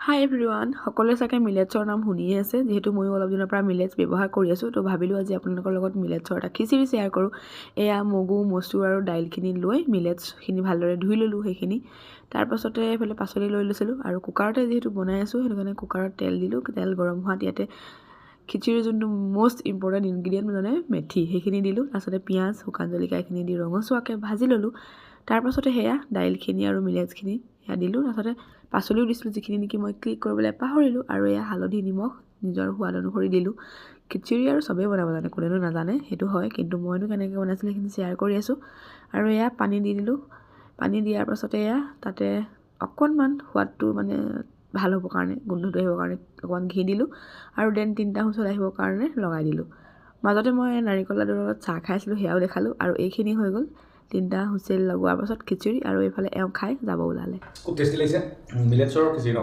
হাই everyone, সকলোৱে চাগে মিলেটছৰ নাম শুনিয়ে আছে। যিহেতু ময়ো অলপ দিনৰ পৰা মিলেটছ ব্যৱহাৰ কৰি আছোঁ, তো ভাবিলোঁ আজি আপোনালোকৰ লগত মিলেটছৰ এটা খিচিৰি শ্বেয়াৰ কৰোঁ। এয়া মগু, মচুৰ আৰু দাইলখিনি লৈ মিলেটছখিনি ভালদৰে ধুই ল'লোঁ। সেইখিনি তাৰপাছতে এইফালে পাচলি লৈ লৈছিলোঁ আৰু কুকাৰতে যিহেতু বনাই আছোঁ, সেইটো কাৰণে কুকাৰত তেল দিলোঁ। তেল গৰম হোৱাত ইয়াতে খিচিৰিৰ যোনটো মষ্ট ইম্পৰ্টেণ্ট ইনগ্ৰিডিয়েণ্ট মানে মেথি, সেইখিনি দিলোঁ। তাৰপাছতে পিঁয়াজ, শুকান জলকীয়া এইখিনি দি ৰঙচুৱাকৈ ভাজি ল'লোঁ। তাৰপাছতে সেয়া দাইলখিনি আৰু মিলেটছখিনি সেয়া দিলোঁ। তাৰপাছতে পাচলিও দিছিলোঁ, যিখিনি নেকি মই ক্লিক কৰিবলৈ পাহৰিলোঁ। আৰু এয়া হালধি, নিমখ নিজৰ সোৱাদ অনুসৰি দিলোঁ। খিচিৰি আৰু চবেই বনাব জানে, কোনেনো নাজানে, সেইটো হয়। কিন্তু মইনো কেনেকৈ বনাইছিলোঁ সেইখিনি শ্বেয়াৰ কৰি আছোঁ। আৰু এয়া পানী দি দিলোঁ। পানী দিয়াৰ পাছতে এয়া তাতে অকণমান সোৱাদটো মানে ভাল হ'বৰ কাৰণে, গোন্ধটো আহিবৰ কাৰণে অকণমান ঘি দিলোঁ। আৰু দেন 3টা হুইচেল আহিবৰ কাৰণে লগাই দিলোঁ। মাজতে মই নাৰিকল লাডুৰ লগত চাহ খাইছিলোঁ, সেয়াও দেখালোঁ। আৰু এইখিনি হৈ গ'ল 3টা হুইচেল লগোৱাৰ পাছত খিচিৰি। আৰু এইফালে এওঁ খাই যাব ওলালে। খুব টেষ্টি লাগিছে মিলেটছৰ খিচিৰি ন।